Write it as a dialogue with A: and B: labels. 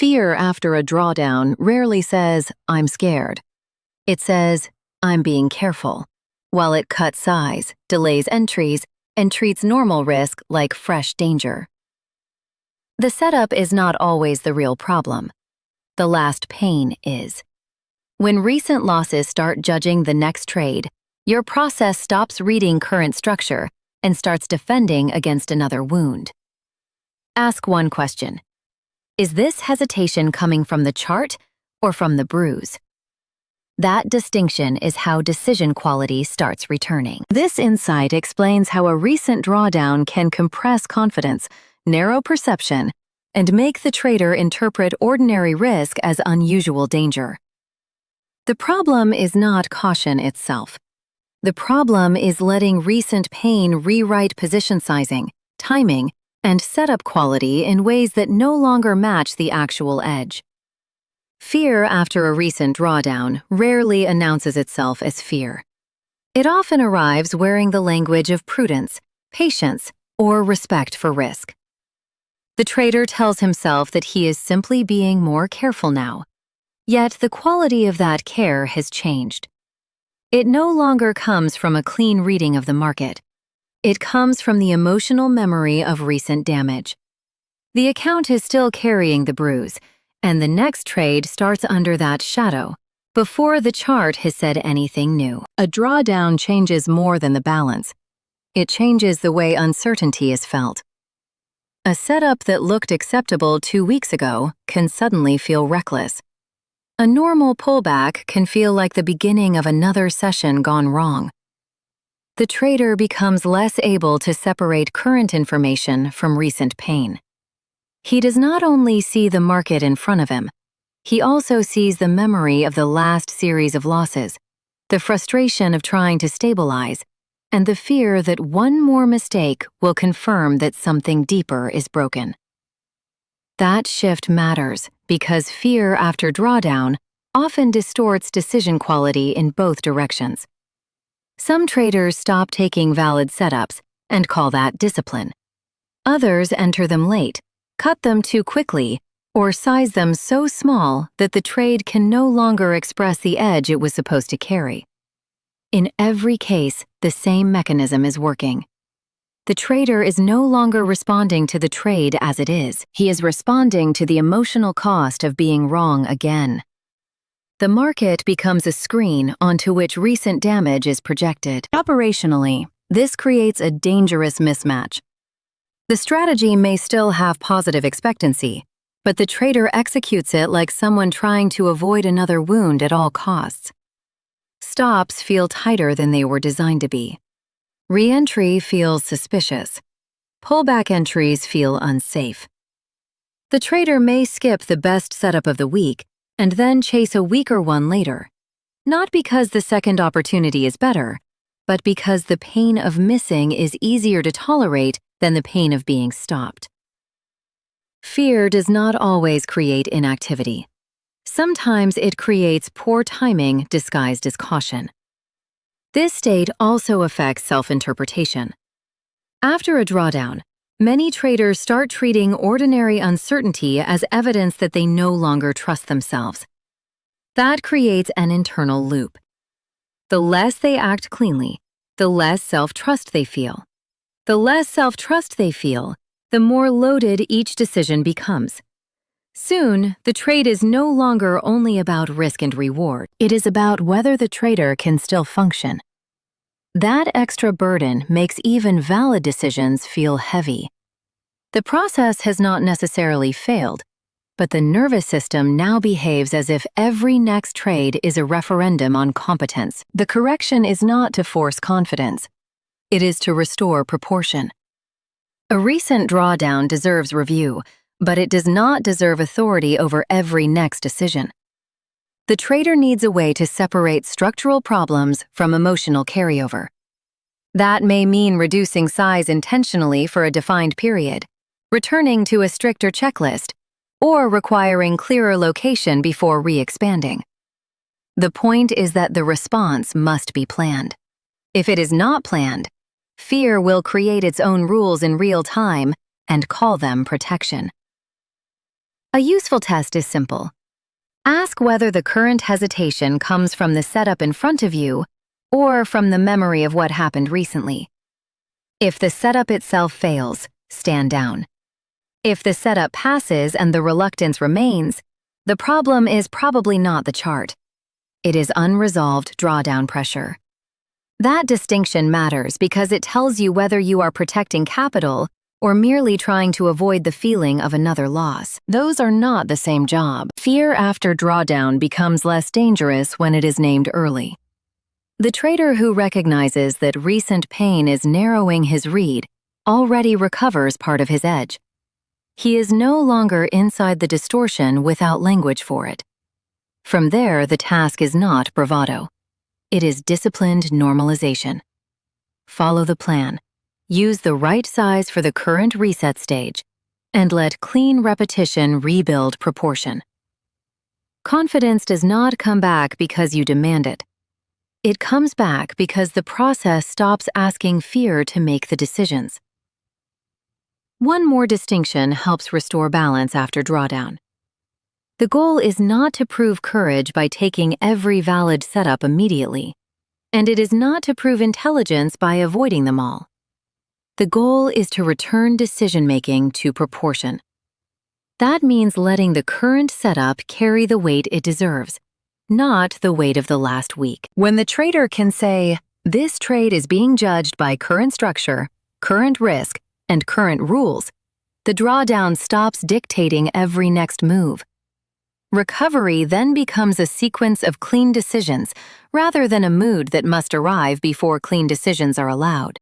A: Fear after a drawdown rarely says, "I'm scared." It says, "I'm being careful," while it cuts size, delays entries, and treats normal risk like fresh danger. The setup is not always the real problem. The last pain is. When recent losses start judging the next trade, your process stops reading current structure and starts defending against another wound. Ask one question. Is this hesitation coming from the chart or from the bruise? That distinction is how decision quality starts returning. This insight explains how a recent drawdown can compress confidence, narrow perception, and make the trader interpret ordinary risk as unusual danger. The problem is not caution itself. The problem is letting recent pain rewrite position sizing, timing, and setup quality in ways that no longer match the actual edge. Fear after a recent drawdown rarely announces itself as fear. It often arrives wearing the language of prudence, patience, or respect for risk. The trader tells himself that he is simply being more careful now, yet the quality of that care has changed. It no longer comes from a clean reading of the market. It comes from the emotional memory of recent damage. The account is still carrying the bruise, and the next trade starts under that shadow, before the chart has said anything new. A drawdown changes more than the balance. It changes the way uncertainty is felt. A setup that looked acceptable 2 weeks ago can suddenly feel reckless. A normal pullback can feel like the beginning of another session gone wrong. The trader becomes less able to separate current information from recent pain. He does not only see the market in front of him, he also sees the memory of the last series of losses, the frustration of trying to stabilize, and the fear that one more mistake will confirm that something deeper is broken. That shift matters because fear after drawdown often distorts decision quality in both directions. Some traders stop taking valid setups and call that discipline. Others enter them late, cut them too quickly, or size them so small that the trade can no longer express the edge it was supposed to carry. In every case, the same mechanism is working. The trader is no longer responding to the trade as it is. He is responding to the emotional cost of being wrong again. The market becomes a screen onto which recent damage is projected. Operationally, this creates a dangerous mismatch. The strategy may still have positive expectancy, but the trader executes it like someone trying to avoid another wound at all costs. Stops feel tighter than they were designed to be. Re-entry feels suspicious. Pullback entries feel unsafe. The trader may skip the best setup of the week and then chase a weaker one later, not because the second opportunity is better, but because the pain of missing is easier to tolerate than the pain of being stopped. Fear does not always create inactivity. Sometimes it creates poor timing disguised as caution. This state also affects self-interpretation. After a drawdown, many traders start treating ordinary uncertainty as evidence that they no longer trust themselves. That creates an internal loop. The less they act cleanly, the less self-trust they feel. The less self-trust they feel, the more loaded each decision becomes. Soon, the trade is no longer only about risk and reward. It is about whether the trader can still function. That extra burden makes even valid decisions feel heavy. The process has not necessarily failed, but the nervous system now behaves as if every next trade is a referendum on competence. The correction is not to force confidence. It is to restore proportion. A recent drawdown deserves review, but it does not deserve authority over every next decision. The trader needs a way to separate structural problems from emotional carryover. That may mean reducing size intentionally for a defined period, returning to a stricter checklist, or requiring clearer location before re-expanding. The point is that the response must be planned. If it is not planned, fear will create its own rules in real time and call them protection. A useful test is simple. Ask whether the current hesitation comes from the setup in front of you or from the memory of what happened recently. If the setup itself fails, stand down. If the setup passes and the reluctance remains, the problem is probably not the chart. It is unresolved drawdown pressure. That distinction matters because it tells you whether you are protecting capital or merely trying to avoid the feeling of another loss. Those are not the same job. Fear after drawdown becomes less dangerous when it is named early. The trader who recognizes that recent pain is narrowing his read already recovers part of his edge. He is no longer inside the distortion without language for it. From there, the task is not bravado. It is disciplined normalization. Follow the plan. Use the right size for the current reset stage, and let clean repetition rebuild proportion. Confidence does not come back because you demand it. It comes back because the process stops asking fear to make the decisions. One more distinction helps restore balance after drawdown. The goal is not to prove courage by taking every valid setup immediately, and it is not to prove intelligence by avoiding them all. The goal is to return decision-making to proportion. That means letting the current setup carry the weight it deserves, not the weight of the last week. When the trader can say, "This trade is being judged by current structure, current risk, and current rules," the drawdown stops dictating every next move. Recovery then becomes a sequence of clean decisions rather than a mood that must arrive before clean decisions are allowed.